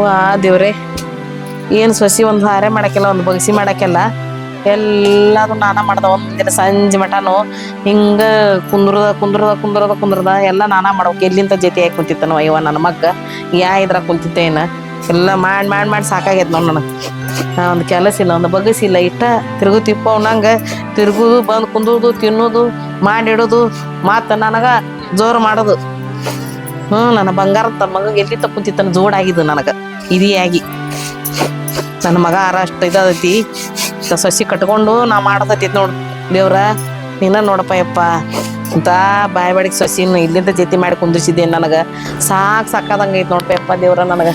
ವಾ ದೇವ್ರೆ, ಏನು ಸೊಸಿ ಒಂದು ಹಾರೆ ಮಾಡಕ್ಕೆಲ್ಲ, ಒಂದು ಬಗಸಿ ಮಾಡಕ್ಕೆಲ್ಲ, ಎಲ್ಲದು ನಾನಾ ಮಾಡ್ದ. ಒಂದಿನ ಸಂಜೆ ಮಟನು ಹಿಂಗ ಕುಂದ್ರದ ಎಲ್ಲ ನಾನಾ ಮಾಡ್ಬೇಕು. ಎಲ್ಲಿಂದ ಜೊತೆ ಆಗಿ ಕುಂತಿತ್ತನೋ ಅಯ್ಯವ ನನ್ನ ಮಗ್ಗ ಇದ್ರಾಗ ಕುಂತಿತ್ತೇನ ಎಲ್ಲ ಮಾಡಿ ಸಾಕಾಗೈತೆ ನೋಡಿ ನನಗೆ. ಒಂದು ಕೆಲಸ ಇಲ್ಲ, ಒಂದು ಬಗಸಿಲ್ಲ, ಇಟ್ಟ ತಿರುಗು ತಿಪ್ಪ ನಂಗೆ ತಿರುಗುದು, ಬಂದು ಕುಂದುದು, ತಿನ್ನೋದು, ಮಾಡಿಡೋದು, ಮತ್ತು ನನಗೆ ಜೋರು ಮಾಡೋದು. ನನ್ನ ಬಂಗಾರದ ಮಗ ಎಲ್ಲಿ ಕುಂತಿತ್ತನ ಜೋಡಾಗಿದ್ದು ನನಗೆ ಇದಿಯಾಗಿ. ನನ್ನ ಮಗ ಅಷ್ಟು ಇದೈತಿ, ಸೊಸಿ ಕಟ್ಕೊಂಡು ನಾ ಮಾಡತೈತಿ ನೋಡು. ದೇವ್ರ ನೀನ ನೋಡಪ್ಪ ಯಪ್ಪ ಅಂತ ಬಾಯ್ ಬಾಡಿಗೆ ಸೊಸಿನ ಇಲ್ಲಿಂದ ಜೊತೆ ಮಾಡಿ ಕುಂದಿಸಿದ್ದೇನೆ. ನನಗೆ ಸಾಕಾದಂಗೆ ಐತಿ ನೋಡಪ್ಪ ಯಪ್ಪ ದೇವ್ರ. ನನಗೆ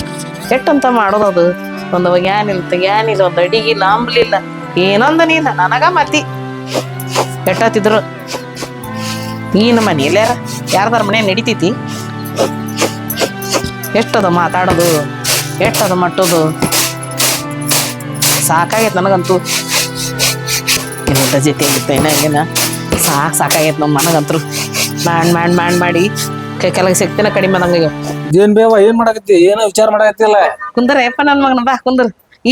ಎಟ್ಟಂತ ಮಾಡೋದು ಅದು. ಒಂದು ಏನಿಲ್ಲ, ಒಂದು ಅಡಿಗಿಲ್ಲ, ಅಂಬ್ಲಿಲ್ಲ, ಏನೊಂದು ನೀನ ನನಗ ಮತಿ ಎಟ್ಟತ್ತಿದ್ರು. ನೀನು ಮನೆಯಲ್ಲಿ ಯಾರ್ದಾರ ಮನೆ ನಡಿತೈತಿ? ಎಷ್ಟದ ಮಾತಾಡೋದು, ಎಷ್ಟದ ಮಟ್ಟೋದು, ಸಾಕಾಗೈತೆ ನನಗಂತೂ. ಜೊತೆ ಏನ ಸಾಕಾಗೈತೆ ನಮ್ಮ ನನಗಂತೂ. ಮಾಡಿ ಕೆಲವು ಶಕ್ತಿನ ಕಡಿಮೆ ನಂಗೆ. ಏನ್ ಬೇವ ಏನ್ ಮಾಡಕತ್ತಿ? ಏನೋ ವಿಚಾರ ಮಾಡಕತ್ತಿಲ್ಲ. ಕುಂದ್ರ ಯಪ್ಪ ನನ್ ಮಗನ ಬಾ ಕುಂದ್ರ.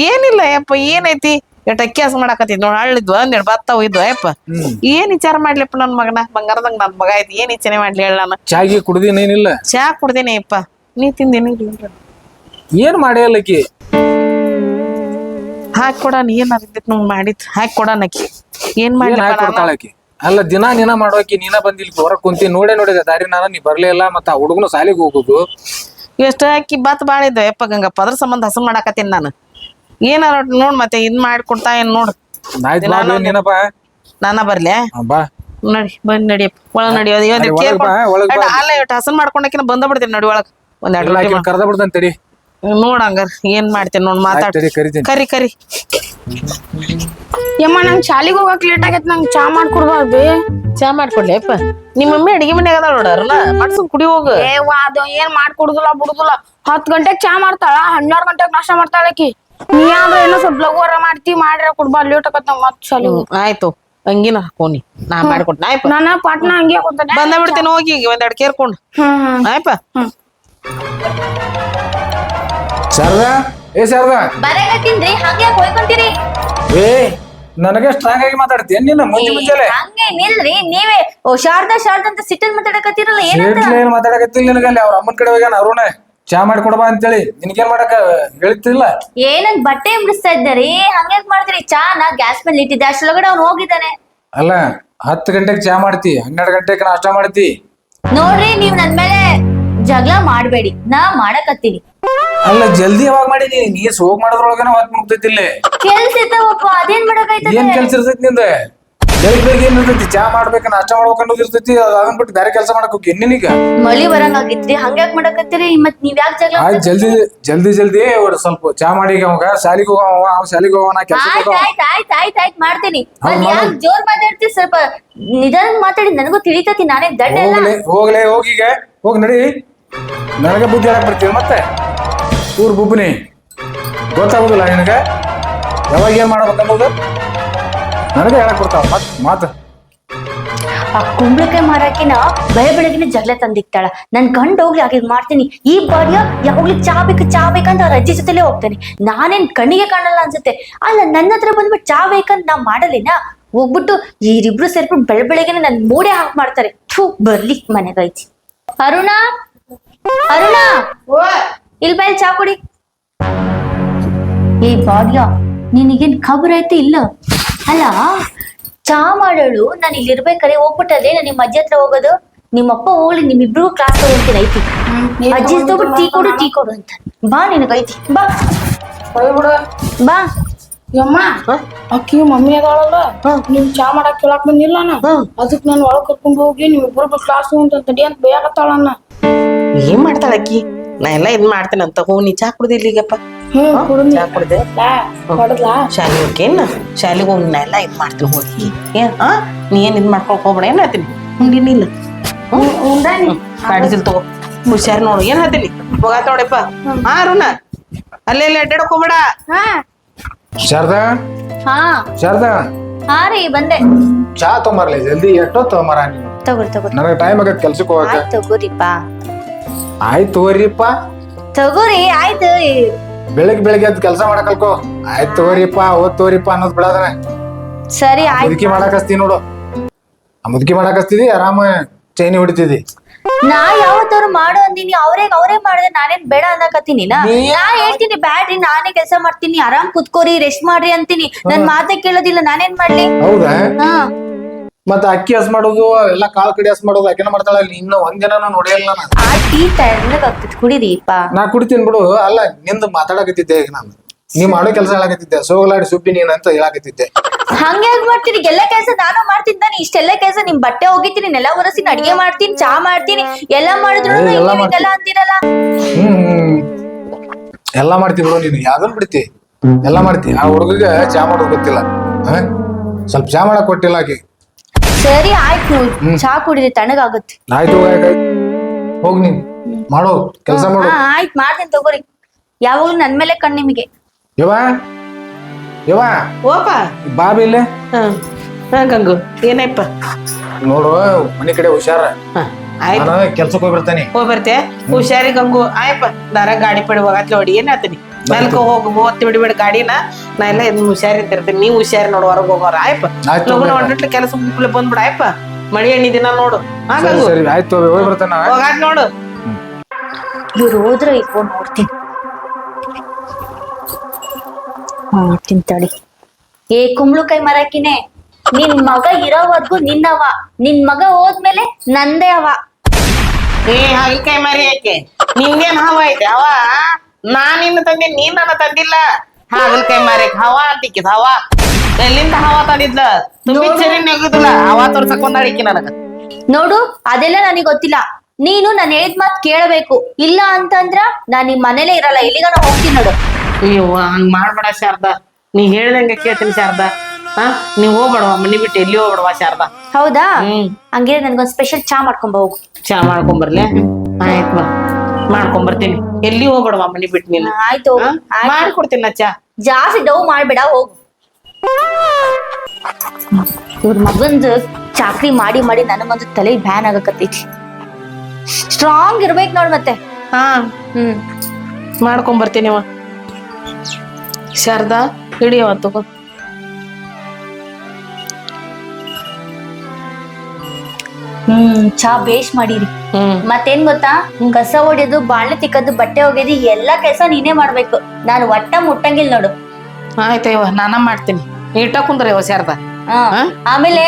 ಏನಿಲ್ಲ ಯಪ್ಪ, ಏನೈತಿ ಎಟ್ ಅಕ್ಯಾಸ ಮಾಡಾಕತ್ತಿದ್ ನೋಡ್. ಹಳ್ಳಿದ್ವು ಅಂದೇಳಿ ಭತ್ತ ಒಯ್ದು ಯಪ್ಪ. ಏನ್ ವಿಚಾರ ಮಾಡ್ಲಿಪ್ಪ ನನ್ ಮಗನ? ಬಂಗಾರದಂಗ ನನ್ ಮಗ ಐತಿ, ಏನ್ ಇಚ್ಛನೆ ಮಾಡ್ಲಿ ಹೇಳ? ನಾನು ಚಾಗಿ ಕುಡ್ದಿನೇನಿಲ್ಲ. ಚಾ ಕುಡ್ದೇನೆ ಯಪ್ಪ. ನೀ ತಿಂದೇನಿ? ಏನ್ ಮಾಡಿ ಅಲ್ಲಕಿ ಹಾಕಿ ಕೊಡ. ಏನ್ ಅರ್ದಿತ್ ನಮ್ಗೆ ಮಾಡಿದ್ ಹಾಕಿ ಕೊಡ ನಕಿ. ಏನ್ ಮಾಡ್ತಾಳಕಿ? ಅಲ್ಲ ದಿನ ಮಾಡೋಕಿ. ನೀನ ಬಂದಿಲ್ ಹೊರಗ್ ಕುಂತಿ ನೋಡಿದೆ ದಾರಿ ನಾನು. ನೀ ಬರ್ಲೇ ಇಲ್ಲ. ಮತ್ತ ಆ ಹುಡುಗನು ಸಾಲಿಗೆ ಹೋಗುದು. ಎಷ್ಟು ಹಾಕಿ ಬಾತ್ ಬಾಳ ಇದ್ದ ಯಪ್ಪ ಗಂಗಪ್ಪ. ಅದ್ರ ಸಂಬಂಧ ಹಸು ಮಾಡಾಕತ್ತೀನಿ ನಾನು. ಏನಾರ ನೋಡ್ ಮತ್ತೆ ಇದ್ ಮಾಡ್ಕೊಡ್ತಾ ಏನ್ ನೋಡ್. ನಾನ ಬರ್ಲೆ? ನಡಿ ಬಂದ್ ನಡಿಯಪ್ಪ ಒಳಗ್ ನಡಿಯೋದು. ಅಲ್ಲ ಇವತ್ತು ಹಸನ್ ಮಾಡ್ಕೊಂಡಕಿನ ಬಂದ ಬಿಡ್ತೀನಿ ನಡಿ ಒಳಗ್. ಒಂದ್ ಕರ್ದ ಬಿಡ್ತಾನೆ ತಡಿ. ನೋಡಂಗಾರ ಏನ್ ಮಾಡ್ತೇನೆ ನೋಡ್. ಮಾತಾಡ್ತೀನಿ. ಕರಿ ಯಮ್ಮ ನಂಗ್ ಶಾಲಿಗೆ ಹೋಗಕ್ ಲೇಟ್ ಆಗೈತ್. ನಂಗೆ ಚಾ ಮಾಡ್ಕೊಡ್ಬಾರ್ದು? ಚಾ ಮಾಡ್ಕೊಡ್ಲಿ ಯಪ್ಪ? ನಿಮ್ಮ ಮಮ್ಮಿ ಅಡಿಗೆ ಮನೆ ಅದ ನೋಡಾರಲ್ಲ, ಮಾಡ್ಸು ಕುಡಿ ಹೋಗು. ಅದು ಏನ್ ಮಾಡ್ಕೊಡುದಿಲ್ಲ ಬಿಡುದಿಲ್ಲ. 10 ಗಂಟೆಗ್ ಚಾ ಮಾಡ್ತಾಳ, 12 ಗಂಟೆಗ್ ನಾಷ್ಟ ಮಾಡ್ತಾಳಕಿ. ನೀ ಆದ್ರೆ ಏನೋ ಸ್ವಲ್ಪ ಲಘುವರ ಮಾಡ್ರ ಕೊಡ್ಬಾ. ಲೇಟ್ ಆಗತ್ತ ಮತ್ ಶಾಲಿಗೆ. ಆಯ್ತು ಹಂಗಿನ ಹಾಕೋನಿ ನಾ ಮಾಡ್ಕೊಡ್ತೀನಿ. ಆಯ್ಪ ನಾನು ಪಾಟ್ನ ಹಂಗೆ ಹಾಕೋತಾನೆ. ಬಂದ ಬಿಡ್ತೇನೆ ಹೋಗಿ ಒಂದೆರಡು ಕೇರ್ಕೊಂಡು. ಆಯ್ಪ ಶಾರದಾ, ಏ ಶಾರದಾ ಬರಕತ್ತೀನ್ರಿ. ಹಂಗೆ ಹೋಯ್ಕೊಂತೀರಿ? ಏ ನನಗೆ ಸ್ಟ್ರಾಂಗ್ ಆಗಿ ಮಾತಾಡ್ತೀನಿ ನಿನ್ನ ಮುಂಜಾನೆ. ಹಂಗೆ ನಿಲ್ರಿ ನೀವೇ. ಓ ಶಾರದಾ ಅಂತ ಸಿಟ್ಟಲ್ಲಿ ಮಾತಾಡಕತ್ತೀರಲ್ಲ, ಏನ್ ಮಾತಾಡಕತ್ತಿಲ್ಲ ನಿನಗಲ್ಲಿ. ಅವ್ರ ಅಮ್ಮನ ಕಡೆ ಹೋಗ್ಯಾನ ಅರುಣ ಚಾ ಮಾಡ್ಕೊಡಬಾ ಅಂತೇಳಿ. ನಿನ್ಗೇನ್ ಮಾಡಕ ಹೇಳ್ತಿಲ್ಲ? ಏನಂತ ಬಟ್ಟೆ ಎಂಬಿಸ್ತಾ ಇದ್ದಾರಿ? ಹಂಗ್ಯಾಕ್ ಮಾಡ್ತೀರಿ? ಚಾ ನಾ ಗ್ಯಾಸ್ ಮೇಲೆ ಇಟ್ಟಿದ್ದೆ, ಅಷ್ಟೊಳಗಡೆ ಅವ್ನು ಹೋಗಿದ್ದಾನೆ. ಅಲ್ಲ 10 ಗಂಟೆಗೆ ಚಾ ಮಾಡ್ತಿ, 12 ಗಂಟೆಗೆ ನಾಷ್ಟ ಮಾಡ್ತಿ. ನೋಡ್ರಿ ನೀವ್ ನನ್ ಮೇಲೆ ಜಗಳ ಮಾಡ್ಬೇಡಿ, ನಾ ಮಾಡಕತ್ತೀನಿ. ಅಲ್ಲ ಜಲ್ದಿ ಯಾವಾಗ ಮಾಡಿದೀನಿ? ನೀ ಸೋಗ್ ಮಾಡೋದ್ರೊಳಗನ ಹೊತ್ತು ಮುಗ್ತೈತಿಲ್ಲ. ಕೆಲ್ಸ ಇರ್ತಾವಪ್ಪ, ಅದೇನ್ ಮಾಡಕೈತೆ? ಏನ್ ಕೆಲ್ಸ ಇರ್ತೈತಿ ನಿಂದ? ಬೆಳಿಗ್ಗೆ ಏನ್ ಇರ್ತೈತಿ? ಚಾ ಮಾಡ್ಬೇಕ, ನಾಷ್ಟ ಮಾಡ್ಬೇಕ ಅನ್ನೋದು ಇರ್ತೈತಿ. ಅದನ್ನ ಬಿಟ್ಟು ಬೇರೆ ಕೆಲಸ ಮಾಡಕ್ ಹೋಗಿ ನಿನಗ ಮಳಿ ಬರಂಗಾಗಿತ್ರಿ, ಹಂಗ್ಯಾಕ್ ಮಾಡಕತ್ತೀರಿ? ಮತ್ ನೀವ್ ಯಾಕೆ ಜಗಳ? ಜಲ್ದಿ ಸ್ವಲ್ಪ ಚಾ ಮಾಡಿ ಅವಾಗ ಶಾಲಿಗೆ ಹೋಗವ. ಶಾಲಿಗೆ ಹೋಗೋಣ ಕೆಲಸ. ಆಯ್ತ್ ಮಾಡ್ತೀನಿ. ಯಾಕೆ ಜೋರ್ ಮಾತಾಡ್ತಿ? ಸ್ವಲ್ಪ ನಿಧಾನ ಮಾತಾಡಿ, ನನಗೂ ತಿಳಿತತಿ. ನಾನೇ ದಡ್ಡ ಎಲ್ಲ. ಹೋಗೀಗ ಹೋಗಿ ನಡಿ. ನನಗೆ ಬುದ್ಧಿ ಹೇಳಕ್ ಬರ್ತೀವಿ ಮತ್ತೆ ಊರ್ ಬುಬ್ಬಿನಿ. ಗೊತ್ತಾಗುದಿಲ್ಲ ನಿನಗ ಯಾವಾಗ ಏನ್ ಮಾಡ್ಬೇಕನ್ನೋದು? ನನಗೆ ಹೇಳಕ್ ಬರ್ತಾವ ಮಾತು. ಆ ಕುಂಬಳಕಾಯಿ ಮಾರಾಕಿನ ಬೆಳಗಿನ ಜಗಳ ತಂದಿಕ್ತಾಳ. ನನ್ ಗಂಡ ಹೋಗ್ಲಿ ಹಾಗೆ ಮಾಡ್ತೀನಿ. ಈ ಬಾಡಿಯ ಯಾವಾಗ್ಲಿ ಚಾ ಬೇಕಂತ ಅವ್ರ ಅಜ್ಜಿ ಜೊತೆಲೆ ಹೋಗ್ತಾನೆ. ನಾನೇನ್ ಕಣ್ಣಿಗೆ ಕಾಣಲ್ಲ ಅನ್ಸುತ್ತೆ. ಅಲ್ಲ ನನ್ನ ಹತ್ರ ಬಂದ್ಬಿಟ್ಟು ಚಾ ಬೇಕಂತ ನಾ ಮಾಡಲಿನ. ಹೋಗ್ಬಿಟ್ಟು ಇವರಿಬ್ರು ಸೇರ್ಬಿಟ್ಟು ಬೆಳಗ್ಗೆನೆ ನನ್ ಮೂಡೆ ಹಾಕ್ ಮಾಡ್ತಾರೆ. ಬರ್ಲಿ ಮನೆಗೈತಿ. ಅರುಣ ಇಲ್ ಬೈ ಚಾ ಕುಡಿ. ಈ ಬಾಡಿಯ ನಿನಗೇನ್ ಖಬರ್ ಐತಿ ಇಲ್ಲ? ಅಲ್ಲ ಚಾ ಮಾಡೋಳು ನಾನು ಇಲ್ಲಿ ಇರ್ಬೇಕಾರೆ ಹೋಗ್ಬಿಟ್ಟದೆ ನಾನು ನಿಮ್ಮ ಅಜ್ಜಿ ಹತ್ರ ಹೋಗೋದು. ನಿಮ್ಮಪ್ಪ ಹೋಗ್ಲಿ ನಿಮ್ಮಿಬ್ರಿಗೂ ಕ್ಲಾಸ್ ತಗೊಂತೀನಿ ಐತಿ. ಅಜ್ಜಿ ಹೋಗ್ಬಿಟ್ಟು ಟೀ ಕೊಡು ಅಂತ. ಬಾ ನಿನಗೈತಿ ಬಾ ಬಾ. ಯಮ್ಮ ಅಕ್ಕಿ ಮಮ್ಮಿ ಅದಾಳಲ್ಲ, ನಿಮ್ ಚಾ ಮಾಡಕ್ ಕೇಳಾಕ್ ಬಂದಿಲ್ಲ. ಅದಕ್ ನಾನು ಒಳಗ್ ಕರ್ಕೊಂಡ್ ಹೋಗಿ ನಿಮ್ಮಿಬ್ರು ಕ್ಲಾಸ್ ಅಂತ ತಡಿ ಅಂತ ಬೇಯಾಕತ್ತಾಳನ್ನ. ಏನ್ ಮಾಡ್ತಾಳ ಅಕ್ಕಿ? ನಾ ಎಲ್ಲಾ ಇದ್ ಮಾಡ್ತೇನೆ ಅಂತ. ಹೋಗಿ ನೀ ಚಾ ಕುಡ್ದಿಲ್ಲ ಈಗಪ್ಪ? ಚಾ ಕುಡ್ದೆ ಶಾಲೆ ಹೋಗ್ಯೇನ? ಶಾಲೆಗೆ ಹೋಗಿ ನಾ ಎಲ್ಲಾ ಇದ್ ಮಾಡ್ತೀನಿ ಹೋಗಿ. ನೀ ಏನ್ ಇದ್ ಮಾಡ್ಕೊಳಕ್ ಹೋಗ್ಬೇಡ. ಏನ್ ಹೇಳ್ತೀನಿ ಉಂಡಿನಿಲ್ಲ ಕಾಡಿಸಿಲ್ ತಗೋ. ಹುಷಾರ್ ನೋಡು. ಏನ್ ಹೇಳ್ತೀನಿ ಹೋಗಾತ ನೋಡಪ್ಪ. ಅರುಣ ಅಲ್ಲೇ ಅಡ್ಡಾಡಕ್ ಹೋಗ್ಬೇಡ. ಶಾರದಾ ಹಾ ರೀ ಬಂದೆ. ಚಾ ತೊಂಬರ್ಲಿ ಜಲ್ದಿ. ಎಷ್ಟೋ ತೊಂಬರ ನೀನು. ತಗೋರಿ ನನಗೆ ಟೈಮ್ ಆಗತ್ತೆ ಕೆಲ್ಸಕ್ಕೆ ಹೋಗಕ್ಕೆ. ತಗೋರಿಪ್ಪ. ಆಯ್ತು ತಗೋರಿಪ್ಪ. ತಗೋರಿ ಆಯ್ತು. ಬೆಳಿಗ್ಗೆ ಎದ್ದು ಕೆಲಸ ಮಾಡಕ್ ಕಲ್ಕೋ. ಆಯ್ತು ತಗೋರಿಪ್ಪ ಓದ್ ತಗೋರಿಪ್ಪ ಅನ್ನೋದ್ ಬಿಡೋದನ. ಸರಿ ಆಯ್ತು. ಮುದುಕಿ ಮಾಡಕ್ ಹಸ್ತಿ ನೋಡು, ಆ ಮುದುಕಿ ಮಾಡಕ್ ಹಸ್ತಿದಿ, ಆರಾಮ ಚೈನಿ ಹೊಡಿತಿದಿ. ನಾ ಯಾವತ್ತವ್ರು ಮಾಡು ಅಂದಿನಿ, ಅವ್ರೇ ಮಾಡಿದ್ರೆ ನಾನೇನ್ ಬೇಡ ಅನ್ನಕತ್ತೀನಿ. ನಾ ಹೇಳ್ತೀನಿ ಬ್ಯಾಡ್ರಿ ನಾನೇ ಕೆಲಸ ಮಾಡ್ತೀನಿ, ಆರಾಮ್ ಕುತ್ಕೋರಿ ರೆಸ್ಟ್ ಮಾಡ್ರಿ ಅಂತೀನಿ. ನನ್ ಮಾತೆ ಕೇಳೋದಿಲ್ಲ, ನಾನೇನ್ ಮಾಡ್ಲಿ? ಹೌದಾ? ಹಾ ಮತ್ತ ಅಕ್ಕಿ ಹಸ್ ಮಾಡೋದು ಎಲ್ಲಾ ಕಾಳು ಕಡಿ ಹಸ್ ಮಾಡೋದು ಆಕೆನ ಮಾಡ್ತಾಳ. ಇನ್ನ ಒಂದಿನ ನೋಡಿಲ್ಲ ನಾನು. ಆ ಟೀ ತಣ್ಣಗ್ ಆಗ್ತೈತಿ ಕುಡಿರಿಪ್ಪ. ನಾ ಕುಡಿತೀನಿ ಬಿಡು. ಅಲ್ಲ ನಿಂದು ಮಾತಾಡಕತ್ತಿದ್ದೆ ಈಗ ನಾನು. ನೀ ಮಾಡೋ ಕೆಲಸ ಹೇಳಕತ್ತಿದ್ದೆ, ಸೋಗಲಾಡಿ ಸುಬ್ಬಿ ನೀನ್ ಅಂತ ಹೇಳಕತ್ತಿದ್ದೆ. ಹಂಗ್ಯಾಗ್ ಮಾಡ್ತೀನಿ? ಎಲ್ಲ ಕೆಲ್ಸ ನಾನು ಮಾಡ್ತೀನಿ ತಾನೆ. ಇಷ್ಟೆಲ್ಲ ಕೆಲ್ಸ ನಿಮ್ ಬಟ್ಟೆ ಹೋಗಿತೀನಿ, ನೆಲ ಒರೆಸ್ತೀನಿ, ಅಡಿಗೆ ಮಾಡ್ತೀನಿ, ಚಾ ಮಾಡ್ತೀನಿ, ಎಲ್ಲ ಮಾಡಿದ್ರು ಇದೆಲ್ಲ ಅಂತೀರಲ್ಲ. ಎಲ್ಲಾ ಮಾಡ್ತಿ ಬಿಡು ನೀನು. ಯಾವ್ದನ್ ಬಿಡ್ತಿ, ಎಲ್ಲಾ ಮಾಡ್ತಿ. ಆ ಹುಡುಗಿಗೆ ಚಾ ಮಾಡೋದು ಗೊತ್ತಿಲ್ಲ, ಸ್ವಲ್ಪ ಚಾ ಮಾಡಕ್ ಕೊಟ್ಟಿಲ್ಲ ಆಕಿ. ಸರಿ ಆಯ್ತು, ಚಾ ಕುಡಿರಿ ತಣ್ಣಗಾಗುತ್ತೆ. ಆಯ್ತು ಹೋಗ್ ನೀನ್ ಮಾಡೋ ಕೆಲಸ ಮಾಡು. ಆಯ್ತು ಮಾಡ್ತೀನಿ ತಗೋರಿ. ಯಾವಾಗ್ಲೂ ನನ್ ಮೇಲೆ ಕಣ್ ನಿಮಗೆ. ಯವ್ವ ಓಪ ಬಾಬಿ ಇಲ್ಲೇ. ಹಾ ಗಂಗು ಏನಪ್ಪ? ನೋಡು ಮನಿ ಕಡೆ ಹುಷಾರ. ಆಯ್ತು ನಾನು ಕೆಲ್ಸಕ್ಕೆ ಹೋಗಿ ಬರ್ತಾನೆ. ಹೋಗಿ ಬರ್ತೆ. ಹುಷಾರಿ ಗಂಗು. ಆಯ್ಪ ದಾರ ಗಾಡಿ ಪಡಿ ಹೋಗತ್ಲೆ ಹೊಡಿ ಏನ್ ಹೇಳ್ತೀನಿ. ಮೆಲ್ಕ ಹೋಗಿ ಹೋಗ್ತಿ ಬಿಡಿಬೇಡ ಗಾಡಿನ. ನಾ ಎಲ್ಲ ಹುಷಾರಿ ಇರ್ತೀನಿ, ನೀವ್ ಹುಷಾರಿ ನೋಡು ಹೊರಗೆ ಹೋಗೋರ. ಆಯ್ಪ ಲಗುನ ಹೊಂಟ್ಲಿ ಕೆಲಸ ಮುಗ್ಲೆ ಬಂದ್ಬಿಡ. ಆಯ್ಪ ಮಳಿ ಎಣ್ಣಿ ದಿನ ನೋಡು. ಹಾ ಗಂಗು ಸರಿ ಆಯ್ತು ಹೋಗಿ ಬರ್ತಾನ. ಹೋಗಾತ್ ನೋಡು. ಇವ್ರು ಹೋದ್ರೆ ಇಟ್ಕೊಂಡು ನೋಡ್ತೀನಿ. ತಿಂತಾಡಿ. ಏ ಕುಂಬಳಕಾಯಿ ಮರಕಿನೇ, ನಿನ್ ಮಗ ಇರೋವರ್ಗು ನಿನ್ನವ, ನಿನ್ ಮಗ ಹೋದ್ಮೇಲೆ ನಂದೇ ಅವ. ಏ ಹಾಗಲ್ಕಾಯಿ ಮರಿ ಯಾಕೆ ನಿಂಗೇನ್ ಹವ ಐತೆ? ಹವ ನಾನಿನ್ನ ತಂದೆ, ನೀನ್ ನನ್ನ ತಂದಿಲ್ಲ. ಹಾಗಲ್ಕಾಯಿ ಮರಿ ಹವ ಅಂತಿಕ್ಕಿದ್ ಹವ ಎಲ್ಲಿಂದ ಹವ ತಂದಿದ್ಲ? ತುಂಬಿ ನೆಗುದಿಲ್ಲ ಹವ ತೋರ್ಸಕ್ ಬಂದಾಳಿಕ್ಕಿ ನನಗ. ನೋಡು ಅದೆಲ್ಲ ನನಗ್ ಗೊತ್ತಿಲ್ಲ. ನೀನು ನಾನು ಹೇಳಿದ ಮಾತ್ ಕೇಳಬೇಕು. ಇಲ್ಲ ಅಂತಂದ್ರ ನಾನ್ ನಿಮ್ ಮನೇಲೆ ಇರಲ್ಲ, ಎಲ್ಲಿಗಾನ ಹೋಗ್ತೀನಿ ನೋಡು. ಅಯ್ಯೋ ಹಂಗ್ ಮಾಡ್ಬೇಡ ಶಾರದಾ, ನೀ ಹೇಳ್ದಂಗೆ ಕೇಳ್ತೀನಿ ಶಾರದಾ. ಹಾ ನೀವ್ ಹೋಗ್ಬೇಡವಾ ಮನಿ ಬಿಟ್ಟು ಎಲ್ಲಿ ಹೋಗ್ಬೇಡವಾ ಶಾರದಾ. ಹೌದಾ? ಹಂಗೆ ನನ್ಗೊಂದ್ ಸ್ಪೆಷಲ್ ಚಾ ಮಾಡ್ಕೊಂಡ್ ಹೋಗು. ಚಾ ಮಾಡ್ಕೊಂಬರ್ಲೆ? ಆಯ್ತು ಬಾ ಮಾಡ್ಕೊಂಬರ್ತೀನಿ. ಎಲ್ಲಿ ಹೋಗ್ಬೇಡವಾ ಮನಿ ಬಿಟ್ಟು ನೀನು. ಆಯ್ತು ಮಾಡ್ಕೊಡ್ತೀನಿ ನಾ ಚಾ. ಜಾಸ್ತಿ ಡವ್ ಮಾಡ್ಬೇಡ, ಹೋಗು. ಇವ್ರ ಮಗಂದು ಚಾಕ್ರಿ ಮಾಡಿ ಮಾಡಿ ನನಗೊಂದು ತಲೆ ಬ್ಯಾನ್ ಆಗಕತ್ತೈತಿ. ಸ್ಟ್ರಾಂಗ್ ಇರ್ಬೇಕ್ ನೋಡ್ ಮತ್ತೆ. ಹಾ ಮಾಡ್ಕೊಂಬರ್ತೀನಿವ. ಶಾರದಾ ಹಿಡಿಯವ ತಗೋ. ಚಾ ಬೇಷ್ ಮಾಡಿರಿ. ಮತ್ತೇನ್ ಗೊತ್ತಾ, ಕಸ ಹೊಡಿಯೋದು, ಬಾಳ್ನೆ ತಿಕ್ಕದು, ಬಟ್ಟೆ ಒಗೆದು ಎಲ್ಲಾ ಕೆಲ್ಸ ನೀನೇ ಮಾಡ್ಬೇಕು. ನಾನು ಒಟ್ಟ ಮುಟ್ಟಂಗಿಲ್ ನೋಡು. ಆಯ್ತಯ್ಯವ ನಾನ ಮಾಡ್ತೀನಿ. ಇಟ್ಟ ಕುಂದ್ರಯ್ಯವ ಶಾರದಾ. ಆಮೇಲೆ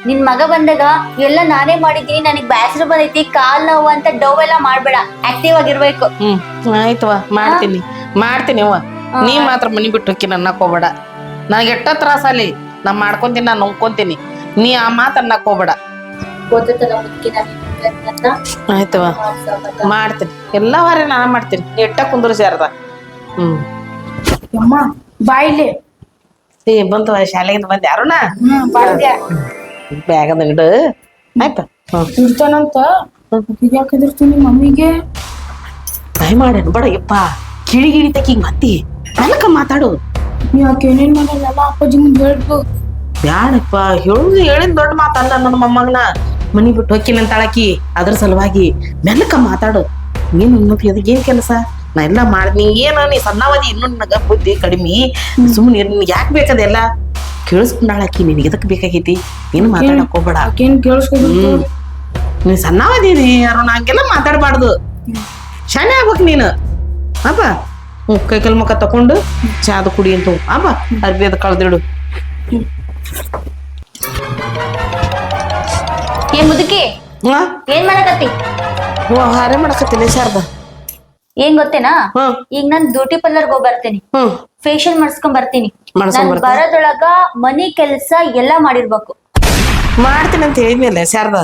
ನಿನ್ ಮಗ ಬಂದಾಗ ಎಲ್ಲ ನಾನೇ ಮಾಡಿದ್ದೀನಿ, ನನಗ್ ಬ್ಯಾಸರ ಬಂದೈತಿ, ಕಾಲ್ ನೋವು ಅಂತ ಡವ್ ಎಲ್ಲ ಮಾಡ್ಬೇಡ, ಆಕ್ಟಿವ್ ಆಗಿರ್ಬೇಕು. ಆಯ್ತವ ಮಾಡ್ತೀನಿ ಅವ್ವ. ನೀ ಮಾತ್ರ ಮನಿ ಬಿಟ್ಟು ಹೋಗಿ ಅನ್ನಕ್ ಹೋಗ್ಬೇಡ. ನನಗೆ ಎಷ್ಟ ತ್ರಾಸ ಅಲ್ಲಿ ನಾ ಮಾಡ್ಕೊಂತೀನಿ, ನಾನ್ ನೋಡ್ಕೊಂತೀನಿ. ನೀ ಆ ಮಾತ್ ಅನ್ನಕ್ ಹೋಗ್ಬೇಡ. ಆಯ್ತವ ಮಾಡ್ತೀನಿ. ಎಲ್ಲಾ ವಾರ ನಾನ ಮಾಡ್ತೀನಿ. ನೀ ಎಟ್ಟ ಕುಂದ್ರು ಶಾರದಾ. ಅಮ್ಮ ಬಾಯಿಲೆ ಏ ಬಂತವ ಶಾಲೆಗಿಂದ ಬಂದೆ. ಯಾರುನ ಬ್ಯಾಗದ ಇಡು. ಆಯ್ತಾ ಇರ್ತಾನಂತ ಯಾಕದಿರ್ತೀನಿ ಮಮ್ಮಿಗೆ ಬಾಯ್ ಮಾಡೇನು ಬಡ ಯಪ್ಪ. ಕಿಳಿ ತಕಿ ಮತ್ತಿ ಅಲ್ಲಕ್ಕ ಮಾತಾಡು. ಯಾಕೆ ಏನೇನ್ ಮಾಡಲ್ಲ ಅಪ್ಪಾಜಿ ಮುಂದೆ ಹೇಳ್ದು. ಬ್ಯಾಡಪ್ಪ ಹೇಳುದು ಹೇಳಿನ ದೊಡ್ಡ ಮಾತಲ್ಲ. ನನ್ನ ಮೊಮ್ಮಗನ ಮನಿ ಬಿಟ್ಟು ಹೊಕ್ಕಿನ ಅಂತಾಳಕಿ. ಅದ್ರ ಸಲುವಾಗಿ ಮೆಲ್ಲಕ ಮಾತಾಡು. ಏನು ಇನ್ನೊಂದು ಅದಕ್ಕೆ ಏನ್ ಕೆಲಸ? ನಾ ಎಲ್ಲ ಮಾಡ್ನಿ. ಏನ ನೀ ಸಣ್ಣವದಿ, ಇನ್ನೂ ನನಗ ಬುದ್ಧಿ ಕಡಿಮೆ. ಸುಮ್ಮನೆ ಯಾಕೆ ಬೇಕದೆಲ್ಲ ಕೇಳಿಸ್ಕೊಂಡಾಳಕಿ. ನಿನಗೆ ಎದಕ್ ಬೇಕಾಗೈತಿ? ಏನು ಮಾತಾಡಕ್ ಹೋಗ್ಬೇಡ. ನೀ ಸಣ್ಣವದೀನಿ ಯಾರು ಹಂಗೆಲ್ಲ ಮಾತಾಡ್ಬಾರ್ದು. ಶಾನೆ ಆಗ್ಬೇಕ್ ನೀನು. ಅಪ್ಪ ಕೈ ಕಲ್ ಮುಖ ತಕೊಂಡು ಚಾದ ಕುಡಿ ಅಂತ ಅಪ್ಪ ಅರ್ಬಿ ಅದ್ ಕಳ್ದಿಡು. ಏನ್ ಮುದುಕಿ ಏನ್ ಮಾಡಕತ್ತಿ? ಹಾರೆ ಮಾಡಕತ್ತೀನಿ ಶಾರದಾ. ಏನ್ ಗೊತ್ತೇನಾ, ಈಗ ನಾನ್ ಬ್ಯೂಟಿ ಪಾರ್ಲರ್ ಹೋಗಿ ಬರ್ತೇನಿ, ಫೇಶಿಯಲ್ ಮಾಡಿಸ್ಕೊಂಡ್ ಬರ್ತೀನಿ. ಬರೋದೊಳಗ ಮನಿ ಕೆಲ್ಸ ಎಲ್ಲಾ ಮಾಡಿರ್ಬೇಕು. ಮಾಡ್ತೀನಿ ಅಂತ ಹೇಳಿದ್ಮೇಲೆ ಶಾರದಾ.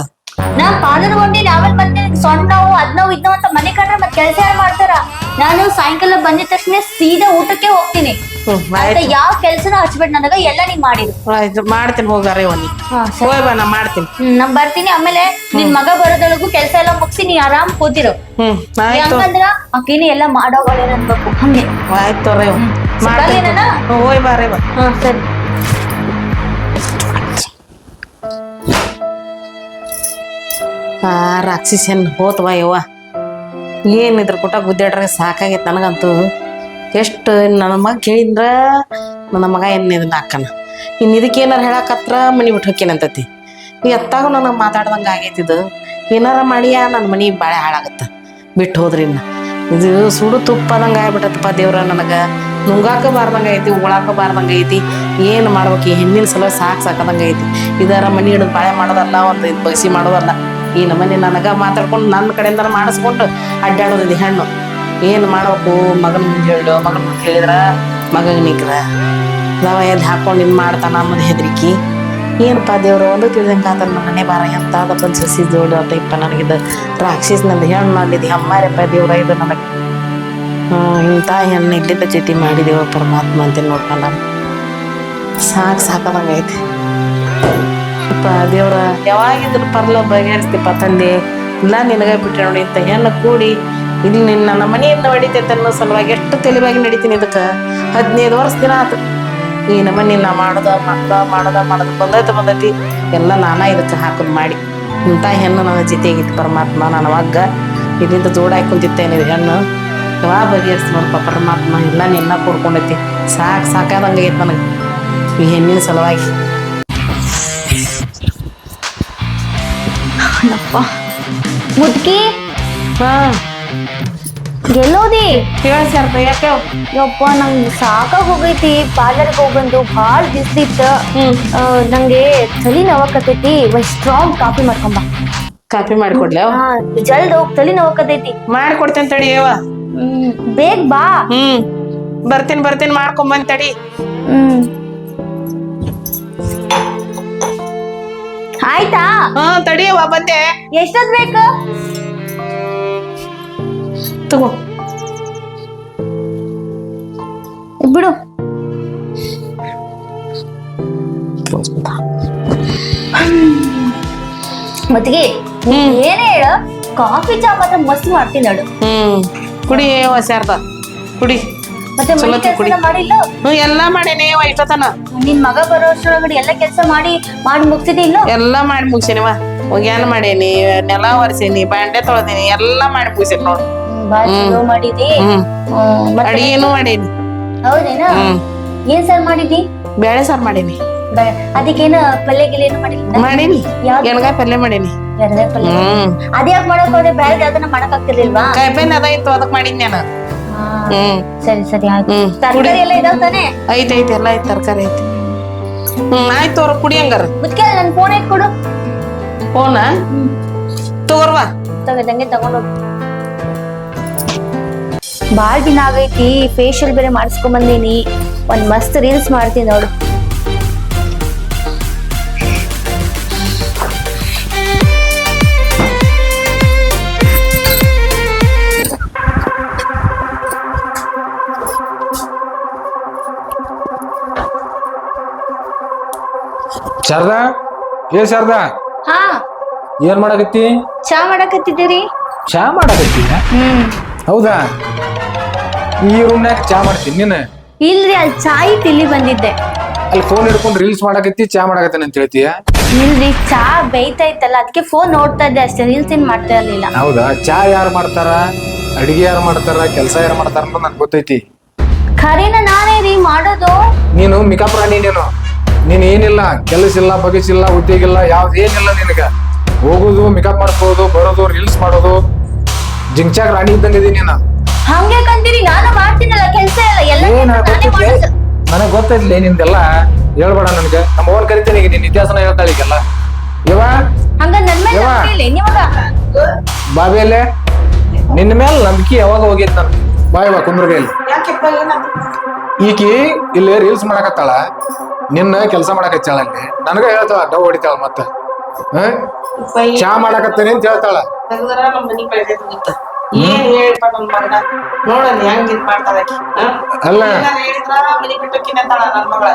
ನಾ ಪಾರ್ಲರ್ ಹೊಂಟೀನಿ, ಆಮೇಲೆ ಮತ್ತೆ ಸೊಂಟ ನೋವು ಅದ್ ನೋವು ಇದ್ ನೋವು ಅಂತ ಮನೆ ಕಂಡ್ರೆ ಮತ್ತೆ ಕೆಲಸ ಯಾರು ಮಾಡ್ತಾರ? ನಾನು ಸಾಯಂಕಾಲ ಬಂದಿದ ತಕ್ಷಣ ಸೀದಾ ಊಟಕ್ಕೆ ಹೋಗ್ತೀನಿ. ಯಾವ ಕೆಲ್ಸನ ಹಚ್ಬೇಡ ನನಗ, ಎಲ್ಲ ನೀ ಮಾಡಿರು. ಆಯ್ತು ಮಾಡ್ತೀನಿ ಹೋಗಾರೆ ಒನ್ನಿ. ಹೋಯ್ ಬಾ ನಾ ಮಾಡ್ತೀನಿ. ನಾ ಬರ್ತೀನಿ. ಆಮೇಲೆ ನಿನ್ ಮಗ ಬರೋದೊಳಗು ಕೆಲ್ಸ ಎಲ್ಲ ಮುಗಿಸಿ ನೀ ಆರಾಮ್ ಕೂತಿರು. ಹಂಗಂದ್ರ ಆಕಿನಿ ಎಲ್ಲ ಮಾಡೋಗಳೇನ ಅನ್ಬೇಕು ಹಂಗೆ. ಆಯ್ತು ತೋರ ಮಾಡ್ತೀನಿ. ಹೋಯ್ ಬಾರೇ ಬಾ. ಸರಿ. ರಾಕ್ಷಸನ್ ಹೋತ್ವಾ ಯವ್ವ. ಏನಿದ್ರ ಕೂಟ ಗುದ್ದಾಡ್ರೆ ಸಾಕಾಗೈತೆ ನನಗಂತೂ. ಎಷ್ಟು ನನ್ನ ಮಗ ಕೇಳಿದ್ರ ನನ್ನ ಮಗ ಇದನ್ನ ಹಾಕನ, ಇನ್ನು ಇದಕ್ಕೆ ಏನಾರು ಹೇಳಕತ್ರ ಮನೆ ಬಿಟ್ಟು ಹೋಕ್ಕೇನಂತತಿ. ಎತ್ತಾಗ ನನಗೆ ಮಾತಾಡ್ದಂಗೆ ಆಗೈತಿದು. ಏನಾರ ಮಾಡಿಯ ನನ್ನ ಮನೆ ಬಾಳೆ ಹಾಳಾಗತ್ತ ಬಿಟ್ಟು ಹೋದ್ರಿ. ಇದು ಸುಡು ತುಪ್ಪದಂಗೆ ಆಗ್ಬಿಟ್ಟತ್ತಪ್ಪ ದೇವ್ರ. ನನಗೆ ನುಂಗಾಕ ಬಾರ್ದಂಗೆ ಐತಿ, ಉಳಾಕ ಬಾರ್ದಂಗೆ ಐತಿ. ಏನು ಮಾಡ್ಬೇಕು ಈ ಹೆಣ್ಣಿನ ಸಲ ಸಾಕದಂಗೆ ಐತಿ. ಇದರ ಮನೆ ಹಿಡಿದು ಬಾಳೆ ಮಾಡೋದಲ್ಲ, ಒಂದು ಇದು ಬಗ್ಸಿ ಮಾಡೋದಲ್ಲ. ಈ ನಮ್ಮನೆ ನನಗೆ ಮಾತಾಡ್ಕೊಂಡು ನನ್ನ ಕಡೆಯಿಂದ ಮಾಡಿಸ್ಕೊಂಡು ಅಡ್ಡಾಡೋದಿದೆ ಹೆಣ್ಣು. ಏನು ಮಾಡ್ಬೇಕು ಮಗನ ಮುಂದೆ ಹೇಳು, ಮಗನ ಮುಂದೆ ಹೇಳಿದ್ರ ಮಗಗೆ ನಿಗ್ರ ನಾವ ಎಲ್ಲಿ ಹಾಕೊಂಡು ಇದು ಮಾಡ್ತಾನ ಅನ್ನೋದು ಹೆದರಿಕಿ. ಏನಪ್ಪ ದೇವ್ರು ಒಂದು ತಿಳಿದಂಗೆ ಆತ ನಮ್ಮ ಮನೆ ಬಾರ ಎಂತಾದ ಬಂದು ಸಸಿ ಜೋಡಿ ಟೈಪ ನನಗಿದ್ದು ರಾಕ್ಷಸ ನಂದು ಹೆಣ್ಣು ಮಾಡಿದ್ದು ಅಮ್ಮಾರಪ್ಪ ದೇವ್ರ ಇದು ನನಗೆ. ಇಂಥ ಹೆಣ್ಣು ಇಲ್ಲಿದ್ದ ಚೀಟಿ ಮಾಡಿದೇವ ಪರಮಾತ್ಮ ಅಂತೀನಿ ನೋಡ್ಕೊಂಡ. ಸಾಕದಂಗೆ ಐತಿ ಅಪ್ಪ ದೇವ್ರ. ಯಾವಾಗಿದ್ರು ಪರ್ಲ ಬಗೆಹರಿಸ್ತಿಪ್ಪ ತಂದೆ. ಇಲ್ಲ ನಿನಗ ಬಿಟ್ಟೆ ನೋಡಿ ಇಂಥ ಹೆಣ್ಣು ಕೂಡಿ ಇಲ್ಲಿ ನನ್ನ ಮನೆಯಿಂದ ಹೊಡಿತೈತೆ ಅನ್ನೋ ಸಲುವಾಗಿ ಎಷ್ಟು ತೆಲಿವಾಗಿ ನಡಿತೀನಿ. ಇದಕ್ಕೆ 15 ವರ್ಷ ದಿನ ಆತು ಈ ನಮ್ಮನೆ ನಾ ಮಾಡೋದ ಬಂದೈತಿ ಎಲ್ಲ ನಾನಾ ಇದಕ್ಕೆ ಹಾಕೋದು ಮಾಡಿ. ಇಂಥ ಹೆಣ್ಣು ನನ್ನ ಜೊತೆಗಿತ್ತು ಪರಮಾತ್ಮ. ನನ್ನ ಮಗ್ಗ ಇಲ್ಲಿಂದ ಜೋಡಾಗಿ ಕುಂತಿತ್ತೇನೆ ಹೆಣ್ಣು. ಯಾವಾಗ ಬಗೆಹರಿಸಿ ನೋಡಪ್ಪ ಪರಮಾತ್ಮ. ಎಲ್ಲ ನಿನ್ನ ಕೊಡ್ಕೊಂಡೈತಿ. ಸಾಕಾದಂಗೆ ಐತಿ ನನಗೆ ಈ ಹೆಣ್ಣಿನ ಸಲುವಾಗಿ. ಮುದ್ಕಿ ಹಾ ಗೆಲ್ಲೋದಿ ಹೇಳ್ಸಾರ್ದ ಯಾಕೆ ಯಪ್ಪ ನಂಗೆ ಸಾಕಾಗ ಹೋಗೈತಿ. ಪಾರ್ಲರ್ಗೆ ಹೋಗ್ಬಂದು ಭಾಳ ಬಿಸ್ಲಿತ್ತ. ನಂಗೆ ತಲೆ ನೋವಾಕತೈತಿ. ಒಂದ್ ಸ್ಟ್ರಾಂಗ್ ಕಾಫಿ ಮಾಡ್ಕೊಂಬ. ಕಾಫಿ ಮಾಡಿಕೊಡ್ಲ? ಜಲ್ದ್ ಹೋಗ್, ತಲೆ ನೋವಾಕತೈತಿ. ಮಾಡ್ಕೊಡ್ತೇನೆ ತಡಿ ಯವ್ವ. ಬೇಗ ಬಾ. ಬರ್ತೀನಿ ಮಾಡ್ಕೊಂಬಂದ್ ತಡಿ. ಆಯ್ತಾ? ತಡಿಯವ್ವ ಬಂದೆ. ಎಷ್ಟೊತ್ ಬೇಕು? ತಗೋ ಬಿಡು. ಮತ್ತಿಗೆ ಏನೇ ಹೇಳ, ಕಾಫಿ ಚಾ ಮಾತ್ರ ಮಸ್ತ್ ಮಾಡ್ತೀನಿ ನೋಡು. ಕುಡಿ ಹೊಸಾರ್ದ ಕುಡಿ. ಮತ್ತೆ ಮನೆ ಕೆಲ್ಸ ಮಾಡಿಲ್ಲ? ಎಲ್ಲಾ ಮಾಡೇನಿ ಇಷ್ಟತನ. ನಿನ್ ಮಗ ಬರೋ ಅಷ್ಟರೊಳಗಡೆ ಎಲ್ಲ ಕೆಲ್ಸ ಮಾಡಿ ಮುಗ್ಸಿದಿ ಇಲ್ಲ? ಎಲ್ಲಾ ಮಾಡಿ ಮುಗಿಸೇನಿವ. ಒಗ್ಯಾನ ಮಾಡೇನಿ, ನೆಲ ಒರೆಸೇನಿ, ಬಾಂಡೆ ತೊಳೆದೇನಿ, ಎಲ್ಲಾ ಮಾಡಿ ಮುಗಿಸೇನಿ ನೋಡು. ಮಾಡಿದಿ? ಅಡಿಗೆನು ಮಾಡೇನಿ. ಹೌದೇನ? ಏನ್ ಸಾರ್ ಮಾಡಿದಿ? ಬೇಳೆ ಸಾರು ಮಾಡೇನಿ. ಅದಕ್ಕೇನ ಪಲ್ಯ ಗಿಲ್ಯ ಏನು ಮಾಡಿಲ್ಲ? ಮಾಡೇನಿ, ಎಣ್ಗಾಯಿ ಪಲ್ಯ ಮಾಡೇನಿ. ಅದ್ಯಾಕ್ ಮಾಡಕ್ ಹೋದ್ರೆ ಬೇರೆ ಯಾವ್ದನ್ನ ಮಾಡಕ್ ಆಗ್ತಿರ್ಲಿಲ್ವಾ? ಕಾಯಿಪಲ್ಲೆ ಅದ ಇತ್ತು ಅದಕ್ ಮಾಡಿದ್ನಿ ನಾನು. ಸರಿ ಆಯ್ತು. ತರಕಾರಿ ಎಲ್ಲ ಇದಾವ ತಾನೆ? ಐತಿ ಎಲ್ಲ ಐತಿ, ತರಕಾರಿ ಐತಿ. ಆಯ್ತು ಅವ್ರ ಕುಡಿ ಹಂಗಾರ. ಮುದ್ಕೆ ನನ್ ಫೋನ್ ಐತ್ ಕೊಡು. ಫೋನ ತಗೋರ್ವಾ. ತಗದಂಗೆ ತಗೊಂಡು ಬಾಳ್ ದಿನ ಆಗೈತಿ. ಫೇಶಿಯಲ್ ಬೇರೆ ಮಾಡಿಸ್ಕೊಂಡ್ ಬಂದೀನಿ. ಒಂದ್ ಮಸ್ತ್ ರೀಲ್ಸ್ ಮಾಡ್ತೀನಿ ನೋಡು. ಶಾರದಾ, ಶಾರದಾ, ಹಾ ಏನ್ ಮಾಡಕತ್ತಿ? ಚಾ ಮಾಡಕತ್ತಿದ್ದೀರಿ? ಚಾ ಮಾಡಕತ್ತಿ? ಹೌದಾ? ಈ ರೂಮ್ನಾಗ ಚಾ ಮಾಡ್ತೀನಿ ನೀನು? ಇಲ್ರಿ, ಅಲ್ಲಿ ಚಾಯ್ ತಿಳಿ ಬಂದಿದ್ದೆ. ಅಲ್ಲಿ ಫೋನ್ ಹಿಡ್ಕೊಂಡು ರೀಲ್ಸ್ ಮಾಡಕತ್ತಿ, ಚಾ ಮಾಡಕತ್ತೇನೆ ಅಂತ ಹೇಳ್ತೀಯ? ಇಲ್ರಿ, ಚಾ ಬೇಯ್ತಾ ಇತ್ತಲ್ಲ ಅದಕ್ಕೆ ಫೋನ್ ನೋಡ್ತಾ ಇದ್ದೆ ಅಷ್ಟೇ, ರೀಲ್ಸ್ ಏನ್ ಮಾಡ್ತಾ ಇರ್ಲಿಲ್ಲ. ಹೌದಾ? ಚಾ ಯಾರು ಮಾಡ್ತಾರ, ಅಡಿಗೆ ಯಾರು ಮಾಡ್ತಾರ, ಕೆಲಸ ಯಾರು ಮಾಡ್ತಾರ ಅಂತ ನನ್ಗೆ ಗೊತ್ತೈತಿ. ಖರೇನ ನಾನೇ ರೀ ಮಾಡೋದು. ನೀನು ಮಿಕಾ ಪ್ರಾಣಿ. ನೀನ್ ಏನಿಲ್ಲ, ಕೆಲಸ ಇಲ್ಲ, ಬಗೆಸಿಲ್ಲ, ಉದ್ಯೋಗ ಇಲ್ಲ, ಯಾವ್ದೇನಿಲ್ಲ ನಿನಗ. ಹೋಗುದು, ಮೇಕಪ್ ಮಾಡ್ಕೋದು, ಬರೋದು, ರೀಲ್ಸ್ ಮಾಡೋದು, ಜಿಂಚಾಕ್ ರಾಣಿ ಇದ್ದಂಗಿದಿ ನೀನು. ಹಂಗೆ ಕಂತೀರಿ? ನಾನು ಮಾಡ್ತೀನಲ್ಲ ಕೆಲಸ ಎಲ್ಲ ನನಗ್ ಗೊತ್ತೈತ್ಲಿ ನಿಂದೆಲ್ಲ. ಹೇಳ್ಬೇಡ ನನ್ಗೆ. ನಮ್ಮ ಓನ್ ಕರಿತೀನಿ ಈಗ, ನಿನ್ ಇತಿಹಾಸನ ಹೇಳ್ತಾಳೆ ಈಗೆಲ್ಲ. ಇವ ಹಂಗ ನನ್ ಮೇಲೆ ನಿಮಗ ಬಾವಿಯಲ್ಲೇ ನಿನ್ನ ಮೇಲೆ ನಂಬಿಕೆ ಯಾವಾಗ ಹೋಗಿದ್ ನನ್. ಬಾಯ್ ಬಾ ಕುಂದ್ರಗೈಲಿ. ಈಕಿ ಇಲ್ಲಿ ರೀಲ್ಸ್ ಮಾಡಕತ್ತಾಳ, ನಿನ್ನ ಕೆಲಸ ಮಾಡಕತ್ತಾಳ. ಅಲ್ಲಿ ನನಗ ಹೇಳ್ತಾಳ, ಡವ್ ಹೊಡಿತಾಳ. ಮತ್ತ ಚಾ ಮಾಡಕತ್ತೇನೆ ಅಂತ ಹೇಳ್ತಾಳ. ಏನ್ ಹೇಳ್ಪ ನನ್ ಮಗನ ನೋಡಲ್ಲಿ ಹೆಂಗ್ ಇದ್ ಮಾಡ್ತಾಳ. ಅಲ್ಲ ಹೇಳಿದ್ರ ಮನಿ ಬಿಟ್ಟಕ್ಕಿನ ಅಂತಾಳ ನನ್ ಮಗಳ.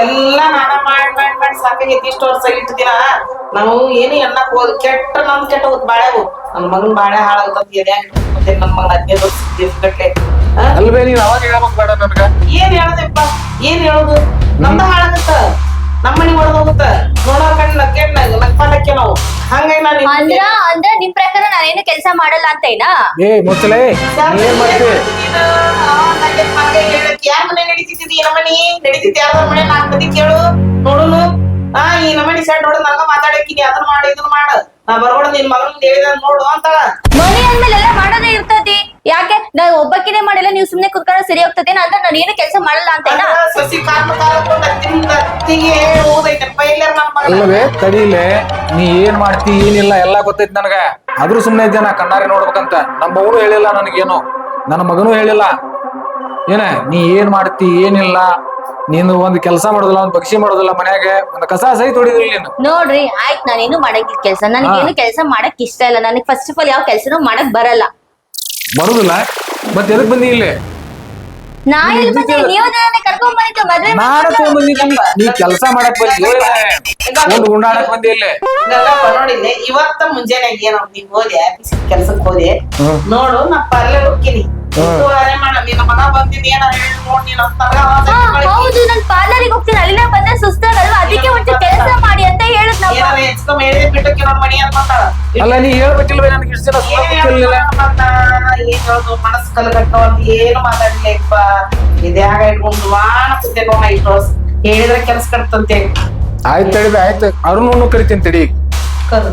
ಎಲ್ಲಾ ನಾನ ಮಾಡಿ ಸಾಕಾಗೈತಿ. ಇಷ್ಟು ವರ್ಷ ಇಟ್ಟು ದಿನ ನಾವು ಏನು ಎಣ್ಣಕ್ ಹೋದ್ ಕೆಟ್ಟ ಹೋದ್ ಬಾಳೆವು. ನನ್ ಮಗನ್ ಬಾಳೆ ಹಾಳಾಗತ್ತ ಎದ್ಯಾಗ ನನ್ ಮಗನ 15 ವರ್ಷ ಗಟ್ಲೆ. ಅಲ್ವೇ ನೀನ್ ಅವಾಗ ಹೇಳ್ಬೇಕು ಬೇಡ ನನ್ಗ? ಏನ್ ಹೇಳದಪ್ಪ, ಏನ್ ಹೇಳುದು? ನಮ್ದ ಹಾಳಾಗತ್ತ. ನಮ್ಮ ಮನಿ ಒಳಗ್ ಹೋಗುತ್ತ ನೋಡೋ ಕಣ್ಣ ಕೆಣ್ಣ ನಕ್ಪಾಲಕ್ಕೆ ನಾವು ಹಂಗಾಗಿ ನಾನು ಅಂದ್ರ ನಿಮ್ ಪ್ರಕಾರ ನಾನೇನು ಕೆಲಸ ಮಾಡಲ್ಲ ಅಂತ ಏನಾ? ಏ ಮುಚ್ಚಲೆ ಏನ್ ಮಾಡ್ತಿ? ಯಾರ ಮನೆ ನಡೀತಿದ್ದಿ ನಮ್ಮನಿ ನಡೀತಿದ್ದಿ ಯಾರ ಮನೆ ನಾಲ್ಕು ಮಂದಿ ಕೇಳು ನೋಡುನು ಈ ನಮ್ಮನಿ ಸೈಡ್ ನೋಡು ನಂಗ ಮಾತಾಡಕ್ಕಿನಿ ಅದನ್ನ ಮಾಡ ಇದನ್ನ ಮಾಡ ನಾ ಬರ್ಬೋಡ ನಿನ್ ಮಗನ ಹೇಳಿದ ನೋಡು ಅಂತ ಮನಿ ಅಂದ್ಮೇಲೆ ಎಲ್ಲ ಮಾಡೋದೇ ಇರ್ತತಿ. ಯಾಕೆ ನಾ ಒಬ್ಬಕ್ಕಿನೇ ಮಾಡಿಲ್ಲ ನೀವು ಸುಮ್ನೆ ಕುತ್ಕೊಂಡ್ರೆ ಸರಿ ಹೋಗ್ತದೆ ಅಂದ್ರೆ ನಾನು ಏನು ಕೆಲಸ ಮಾಡಲ್ಲ ಅಂತ ಏನಾ? ಸಸಿ ಅತ್ತಿಗೆ ಓದೈತಪ್ಪ ಎಲ್ಲಾರ ನನ್ನ ಮಗ ಅಲ್ಲವೇ ತಡೀಲೆ, ನೀ ಏನ್ ಮಾಡ್ತಿ ಏನಿಲ್ಲ ಎಲ್ಲಾ ಗೊತ್ತೈತಿ ನನಗ. ಆದ್ರೂ ಸುಮ್ನೆ ಇದ್ದೆ ನಾ ಕಣ್ಣಾರೆ ನೋಡ್ಬೇಕಂತ. ನಮ್ಮ ಮಗನು ಹೇಳಿಲ್ಲ ನನಗೇನು, ನನ್ನ ಮಗನೂ ಹೇಳಿಲ್ಲ. ಏನ ನೀ ಏನ್ ಮಾಡ್ತಿ ಏನಿಲ್ಲ, ನೀನು ಒಂದ್ ಕೆಲಸ ಮಾಡೋದಿಲ್ಲ, ಒಂದ್ ಭಕ್ಷಿ ಮಾಡೋದಿಲ್ಲ, ಮನ್ಯಾಗ ಒಂದ್ ಕಸ ಸಹಿತ ಹೊಡಿದಿಲ್ಲ ನೀನು. ನೋಡ್ರಿ ಆಯ್ತು, ನಾನೇನು ಮಾಡಕ್ ಕೆಲಸ, ನನಗೇನು ಕೆಲಸ ಮಾಡಕ್ ಇಷ್ಟ ಇಲ್ಲ. ನನಗೆ ಫಸ್ಟ್ ಆಫ್ ಆಲ್ ಯಾವ ಕೆಲಸನೂ ಮಾಡಕ್ ಬರಲ್ಲ. ಬರುದಿಲ್ಲ ಮತ್ತೆ ಎದಕ್ ಬಂದಿ ಇಲ್ಲಿ? ನಾ ಎಲ್ಲಿ ಬಂದೆ? ನೀವು ನನ್ನ ಕರ್ಕೊಂಡ್ ಬಂದಿದ್ದು ಮದ್ವೆ ನಾನು ತಗೊಂಡ್ಬಂದಿದ್ದೀನಿ. ನೀ ಕೆಲಸ ಮಾಡಕ್ ಬಂದಿ ಒಂದು ಗುಂಡಾಡಕ್ ಬಂದಿ ಇಲ್ಲಿ. ನೋಡಿಲ್ಲ ಇವತ್ತ ಮುಂಜಾನೆ ಏನೋ ನೀವ್ ಹೋದೆ ಕೆಲ್ಸಕ್ ಹೋದೆ ನೋಡು ನಾ ಪಾರ್ಲರ್ ಹೋಗ್ತೀನಿ ಮಾಡ ನಿನ್ನ ಮಗ ಬಂದಿದ್ ಏನ ಹೇಳಿ ನೋಡ್ ನೀನ್ ಹೌದು, ನಾನು ಪಾರ್ಲರಿಗೆ ಹೋಗ್ತೀನಿ. ಅಲ್ಲಿನ ಬಂದ್ರೆ ಸುಸ್ತಾಗಲ್ವಾ, ಅದಕ್ಕೆ ಒಂದು ಕೆಲಸ ಮಾಡಿ ಅಂತ ಹೇಳುದ್ ನಮ್ಮ ಏನಾರ ಹೆಚ್ಕೊಂಡ್ ಹೇಳಿದ್ರೆ ಬಿಟ್ಟಕ್ಕೆ ನೋಡ್ ಮಣಿ ಅಂತ ಮಾತಾಡ ಅಲ್ಲ ನೀ ಹೇಳ್ಬೇಕಿಲ್ವೇ ನನಗೆ ಇಷ್ಟ ದಿನ ಸುಮ್ಮನೆ ಗೊತ್ತಿರ್ಲಿಲ್ಲ. ಏನ್ ಹೇಳುದು ಮನಸ್ ಕಲ್ಗಟ್ಟ ಅಂತ ಏನು ಮಾತಾಡ್ಲಿಪ್ಪ. ಇದ್ಯಾಗ ಇಟ್ಕೊಂಡು ವಾಣ ಕುಂತೆ ನೋಡ ಇಟ್ಟು ಹೇಳಿದ್ರೆ ಕೆಲ್ಸ ಕಟ್ತಂತೆ. ಆಯ್ತು ತಡಿಬೆ ಆಯ್ತು, ಅರುಣ್ ಕರಿತೀನಿ ತಡಿ. ಕರು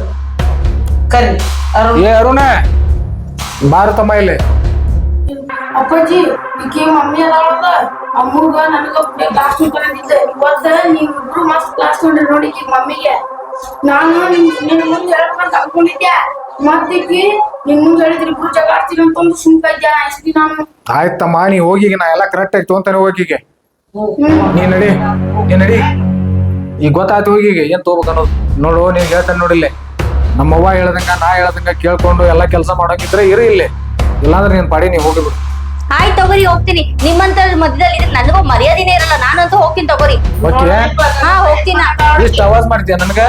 ಕರಿ ಏ ಅರುಣ ಭಾರತಮ್ಮ ಇಲ್ಲಿ. ಅಪ್ಪಾಜಿ ಈಕೆ ಮಮ್ಮಿ ಅದಾವಲ್ಲ ಅಮ್ಮಗ ನನಗ ಕ್ಲಾಸ್ ಬಂದಿದ್ದೆ ಇವತ್ತ ನೀವಿಬ್ರು ಮಸ್ತ್ ಕ್ಲಾಸ್ ಕೊಂಡ್ರಿ ನೋಡಿ ಈಗ ಮಮ್ಮಿಗೆ. ನಾನು ನಿನ್ ಮುಂದೆ ಹೇಳ್ಬೇಕಂತ ಅನ್ಕೊಂಡಿದ್ದೆ, ಮತ್ತೀಕಿ ನಿನ್ ಮುಂದೆ ಹೇಳಿದ್ರಿ ಇಬ್ರು ಜಗಳ ಆಡ್ತೀನಿ ಅಂತಂದು ಸುಮ್ಕ ಇದ್ದೆ ಅನ್ಸ್ತಿ ನಾನು. ಆಯ್ತಮ್ಮ ನೀ ಹೋಗಿ ನಾ ಎಲ್ಲಾ ಕರೆಕ್ಟ್ ಆಯ್ತು ಅಂತಾನೆ ಹೋಗಿಗೆ. ನೀ ನಡಿ ಈಗ ಗೊತ್ತಾಯ್ತು ಹೋಗಿಗೆ ಏನ್ ತಗೋಬೇಕು ಅನ್ನೋದು. ನೋಡು ನೀನ್ ಹೇಳ್ತಾನೆ ನೋಡಿಲ್ಲೇ, ನಮ್ಮವ್ವ ಹೇಳ್ದಂಗ ನಾ ಹೇಳ್ದಂಗ ಕೇಳ್ಕೊಂಡು ಎಲ್ಲಾ ಕೆಲಸ ಮಾಡೋಕಿದ್ರೆ ಇರು ಇಲ್ಲಿ, ಇಲ್ಲಾಂದ್ರೆ ನೀನ್ ಪಾಡಿ ನೀ ಹೋಗಿಬಿಡು. ಆಯ್ತು ತಗೋರಿ, ಹೋಗ್ತೀನಿ. ನಿಮ್ಮಂತ ಮಧ್ಯದಲ್ಲಿ ಇದಕ್ಕೆ ನನಗೂ ಮರ್ಯಾದಿನೇ ಇರಲ್ಲ. ನಾನಂತೂ ಹೋಗ್ತೀನಿ ತಗೋರಿ. ಓಕೆ ಹಾ ಹೋಗ್ತೀನಿ. ಇಷ್ಟ ಆವಾಜ್ ಮಾಡ್ತೀಯ ನನ್ಗ?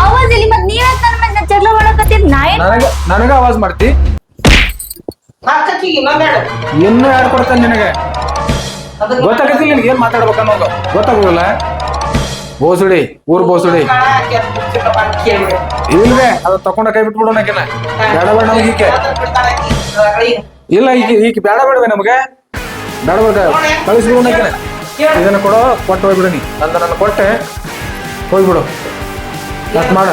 ಆವಾಜ್ ಇಲ್ಲಿ ಮತ್ ನೀವ್ ನನ್ನ ಜಗಳ ಮಾಡಕತ್ತೀರಿ. ನಾ ಏನ್ ನನಗ ಆವಾಜ್ ಮಾಡ್ತಿ? ಇನ್ನು ಯಾರು ಕೊಡ್ತಾನೆ ನಿನಗೆ? ಗೊತ್ತಾಗತ್ತಿಲ್ಲ ನಿನಗೆ ಏನ್ ಮಾತಾಡ್ಬೇಕು ಅನ್ನೋದು ಗೊತ್ತಾಗುದಿಲ್ಲ. ಬೋಸುಡಿ ಊರ್ ಬೋಸುಡಿ ಇಲ್ವೇ ಅದ ತಕೊಂಡ ಕೈ ಬಿಟ್ಬಿಡು ನಕಿನ. ಬೇಡ ಬೇಡ ನಮ್ಗೆ ಈಕೆ ಇಲ್ಲ, ಈಕೆ ಬೇಡ ಬೇಡವೆ ನಮ್ಗೆ ಬೇಡ ಬೇಡ ಕಳಿಸ್ಬಿಡು ನಕಿನ. ಇದನ್ನ ಕೊಟ್ಟು ಹೋಗ್ಬಿಡು ನೀ. ನನ್ನ ಕೊಟ್ಟೆ ಹೋಗ್ಬಿಡು. ಅಷ್ಟ್ ಮಾಡ.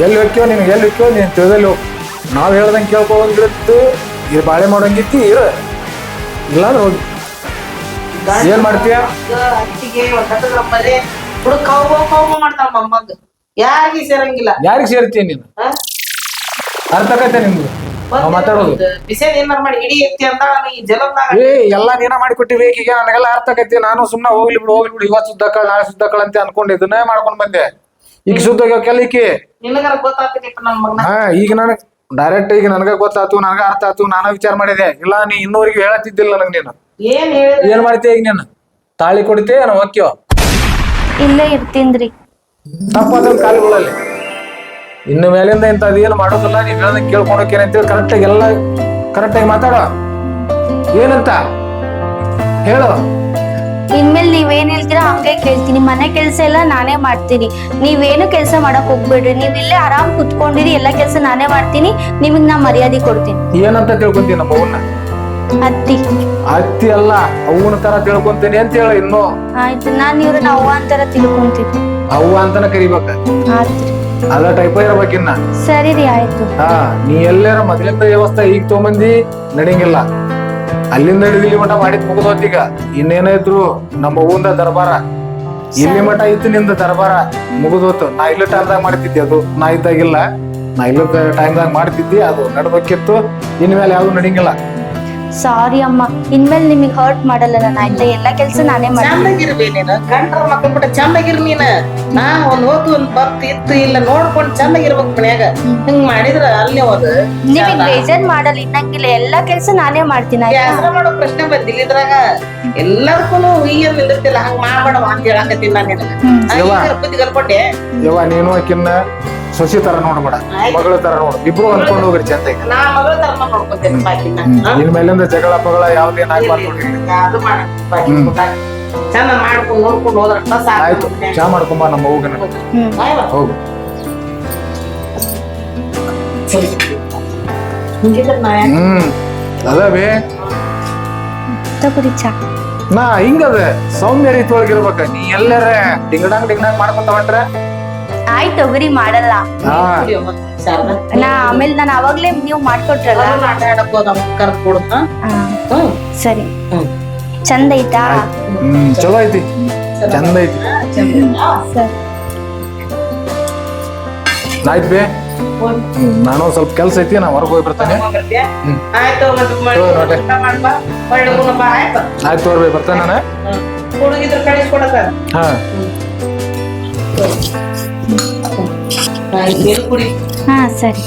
ಎಲ್ಲಿ ಹೊಕ್ಕಿಯೋ ನಿನಗೆ ಎಲ್ಲಿ ಹೊಕ್ಕಿಯೋ ನೀನ್ ತಿಳಿದಲ್ಲಿ ಹೋಗ್. ನಾವ್ ಹೇಳ್ದಂಗೆ ಕೇಳ್ಕೊಂಡ್ಬಿಟ್ಟು ಇದು ಬಾಳೆ ಮಾಡೋಂಗಿತ್ತಿ ಇರು, ಇಲ್ಲಾಂದ್ರೆ ಹೋಗಿ. ಏನ್ ಮಾಡ್ತೀಯ? ಮಾಡ್ತಾಳ ಮೊಮ್ಮಗ ಯಾರಿಗೆ ಸೇರಂಗಿಲ್ಲ. ಯಾರಿಗೆ ಸೇರ್ತೀಯ ನೀನು? ಅರ್ಥ ಆಗತ್ತೆ ನಿಮ್ದು ನಾವ್ ಮಾತಾಡೋದು? ಬಿಸಿದ ಏನಾರ ಮಾಡಿ ಹಿಡಿ ಎತ್ತಿ ಅಂತ ಈ ಜಲದಾಗ ಏ ಎಲ್ಲಾ ನೀನ ಮಾಡಿಕೊಟ್ಟಿವಿ ಈಗ ನನಗೆಲ್ಲ ಅರ್ಥ ಆಗೈತಿ. ನಾನು ಸುಮ್ನ ಹೋಗ್ಲಿ ಬಿಡು ಇವತ್ತು ಸುದ್ದಕ್ಕಳ ನಾಳೆ ಸುದ್ದಕ್ಕಳ ಅಂತ ಅನ್ಕೊಂಡು ಇದನ್ನೇ ಮಾಡ್ಕೊಂಡ್ ಬಂದೆ. ಈಗ ಸುದ್ದೋಗ್ಯಾವಕ್ಕೆಲ್ಲ ಈಕಿ ನಿನಗಾರ ಗೊತ್ತಾಗ್ತೈತಿ ನನ್ನ ಮಗನ. ಹಾ ಈಗ ನನಗ್ ಡೈರೆಕ್ಟ್ ಈಗ ನನಗ ಗೊತ್ತಾತು, ನನಗ ಅರ್ಥ ಆತು, ನಾನ ವಿಚಾರ ಮಾಡಿದೆ. ಇಲ್ಲ ನೀ ಇನ್ನೂರಿಗೆ ಹೇಳತ್ತಿದ್ದಿಲ್ಲ ನನಗ್ ನೀನು. ಏನ್ ಮಾಡ್ತೀಯ ಈಗ ನೀನು? ತಾಳಿ ಕೊಡ್ತೀಯ ನಾವು ಹೊಕ್ಕಿಯೋ? ಇಲ್ಲೇ ಇರ್ತೀನ್ರಿ. ತಪ್ಪ ಅದೊಂದು ಕಾಲುಗಳಲ್ಲಿ ಇನ್ನು ಮೇಲಿಂದ ಇಂತ ಅದೇನು ಮಾಡೋದಿಲ್ಲ. ನೀವ್ ಹೇಳ್ದಂಗೆ ಕೇಳ್ಕೊಂಡೋಕೇನೆ ಅಂತೇಳಿ ಕರೆಕ್ಟಾಗಿ ಎಲ್ಲ ಕರೆಕ್ಟಾಗಿ ಮಾತಾಡೋ. ಏನಂತ ಹೇಳು. ಇನ್ಮೇಲೆ ನೀವೇನ್ ಹೇಳ್ತೀರಾ ಹಂಗೆ ಕೇಳ್ತೀನಿ. ಮನೆ ಕೆಲ್ಸ ಎಲ್ಲ ನಾನೇ ಮಾಡ್ತೀನಿ. ನೀವೇನು ಕೆಲಸ ಮಾಡಕ್ ಹೋಗ್ಬೇಡ್ರಿ. ನೀವ್ ಇಲ್ಲೇ ಆರಾಮ್ ಕುತ್ಕೊಂಡಿರಿ, ಎಲ್ಲಾ ಕೆಲ್ಸ ನಾನೇ ಮಾಡ್ತೀನಿ. ನಿಮಗ್ ನಾ ಮರ್ಯಾದೆ ಕೊಡ್ತೀನಿ. ಏನಂತ ತಿಳ್ಕೊಂತೀನಿ ನಮ್ಮ ಅವನ್ನ? ಅತ್ತಿ ಅತ್ತಿ ಅಲ್ಲ ಅವನ ತರ ತಿಳ್ಕೊಂತೀನಿ ಅಂತ ಹೇಳ. ಇನ್ನು ಆಯ್ತು, ನಾನ್ ಇವ್ರನ್ನ ಅವ್ವ ಅಂತಾರ ತಿಳ್ಕೊಂತೀನಿ. ಅವ್ವ ಅಂತಾನ ಕರಿಬೇಕ. ಆತ್ರಿ, ಅದ ಟೈಪ್ ಇರ್ಬೇಕಿನ್ನ. ಸರಿ ರೀ ಆಯ್ತು. ಹಾ ನೀ ಎಲ್ಲಾರ ಮೊದ್ಲಿಂದ ವ್ಯವಸ್ಥೆ ಈಗ ತಗೊಂಬಂದಿ ನಡಿಂಗಿಲ್ಲ. ಅಲ್ಲಿಂದ ಹಿಡಿದಿಲ್ಲಿ ಮಠ ಮಾಡಿದ್ ಮುಗಿದೋತೀಗ. ಇನ್ನೇನಾಯ್ತು ನಮ್ಮ ಅವ್ವಂದ ದರ್ಬಾರ, ಇಲ್ಲಿ ಮಠ ಇತ್ತು ನಿಂದ ದರ್ಬಾರ ಮುಗಿದೋತು. ನಾ ಇಲ್ಲ ಟೈಮ್ದಾಗ ಮಾಡ್ತಿದ್ದೆ, ಅದು ನಾ ಇದ್ದಾಗಿಲ್ಲ. ನಾ ಇಲ್ಲ ಟೈಮ್ದಾಗ ಮಾಡ್ತಿದ್ದಿ, ಅದು ನಡ್ಬೇಕಿತ್ತು. ಇನ್ಮೇಲೆ ಯಾವ್ದು ನಡಿಂಗಿಲ್ಲ. ಸಾರಿ ಅಮ್ಮ, ಇನ್ಮೇಲೆ ನಿಮಗ್ ಹರ್ಟ್ ಮಾಡಲ್ಲ ನಾನು. ಆಯ್ತಾ, ಎಲ್ಲಾ ಕೆಲ್ಸ ನಾನೇ ಮಾಡ್ತೀನಿ. ಚಂದಾಗಿರ್ಬೇ ನೀನು. ಗಂಡ್ರ ಮಕ್ಕಳ ಬಿಟ್ಟ ಚಂದಾಗಿರ್ ನೀನ. ಒಂದ್ ಹೋಗಿ ಒಂದ್ ಬರ್ತಿ ಇತ್ತು ಇಲ್ಲ ನೋಡ್ಕೊಂಡ್ ಚಂದಾಗಿರ್ಬೇಕು ಮನ್ಯಾಗ. ಹಿಂಗ್ ಮಾಡಿದ್ರ ಅಲ್ಲಿ ಹೋದ ನಿಮಗ್ ಬೇಜಾರ್ ಮಾಡಲ್ಲ ಇನ್ನಂಗಿಲ್ಲ. ಎಲ್ಲಾ ಕೆಲ್ಸ ನಾನೇ ಮಾಡ್ತೀನಿ. ಕೆಲಸ ಮಾಡೋ ಪ್ರಶ್ನೆ ಬಂದಿಲ್ಲ ಇದ್ರಾಗ. ಎಲ್ಲದಕ್ಕೂ ಈಗೇನ್ ನಿಂದಿರ್ತಿಲ್ಲ. ಹಂಗ ಮಾಡ್ಬೇಡ ಅಂತ ಹೇಳಾಕತ್ತೀನಿ ನಾನು ನಿನಗ. ಬುದ್ಧಿ ಕಲ್ಕೊಂಡೆ. ಯವ್ವ ನೀನು ಆಕಿನ್ನ ಸೊಸಿ ತರ ನೋಡ್ಬೇಡ, ಮಗಳ ತರ ನೋಡು. ಇಬ್ರು ಅನ್ಕೊಂಡು ಹೋಗ್ರಿ ಚಂದಾಗಿ. ನಾ ಮಗಳ ತರ ನೋಡ್ಕೊಂತೇನೆ. ಇನ್ ಮೇಲಿಂದ ಜಗಳ ಪಗಳ ಯಾವ್ದೇನ್ ಆಗ್ಬಾರ್ದು. ಅದು ಮಾಡ ಚಂದ ಮಾಡ್ಕೊಂಡು ನೋಡ್ಕೊಂಡು ಹೋದ್ರಷ್ಟ ಆಯ್ತು ಸಾಕು ಚಾ ಮಾಡ್ಕೊಂಬ ನಮ್ಮ ಹೋಗನ ಹೋಗು ಹಿಂಗಿದ್ರೆ ನಾ ಯಾಕೆ ಅದವೇ ತಗೋರಿ ಚಾ. ನಾ ಹಿಂಗದ ಸೌಮ್ಯ ರೀತಿ ಒಳಗಿರ್ಬೇಕ ನೀ ಎಲ್ಲಾರ ಡಿಂಗಡಂಗ್ ಮಾಡ್ಕೊಂತ ಹೊಂಟ್ರೆ ಆಯ್ತು ತಗೋರಿ ಮಾಡಲ್ಲ. ಹಾ ಕುಡಿಯೋ ಮತ್ತೆ ಶಾರದಾ. ನಾ ಆಮೇಲೆ ನಾನು ಅವಾಗ್ಲೇ ನೀವು ಮಾಡ್ಕೊಟ್ರಲ್ಲ. ಅದನ್ನ ಆಟ ಆಡಕ್ ಹೋದ ಕರ್ದ್ ಕೊಡುತ್ತ ಹ್ಮ್ ಸರಿ ಹ್ಮ್ ಚಂದ ಐತಾ? ಚಲೋ ಐತಿ ಚಂದ ಐತಿ ಸರಿ ಆಯ್ತು ಬೇ ನಾನು ಸ್ವಲ್ಪ ಕೆಲ್ಸ ಐತಿ ನಾ ಹೊರಗೆ ಹೋಗಿ ಬರ್ತಾನೆ ಆಯ್ತು ಮತ್ತೆ ಮಾಡ್ಬಾ ಒಳ್ಳೆ ಬಾ ಆಯ್ತು ಆಯ್ತು ತೋರ್ಬೇ ಬರ್ತಾನೆ ನಾನು ಹುಡುಗಿದ್ರ ಕಳಿಸ್ಕೊಡಕ ಹಾ ಕುಡಿ ಹಾ ಸರಿ.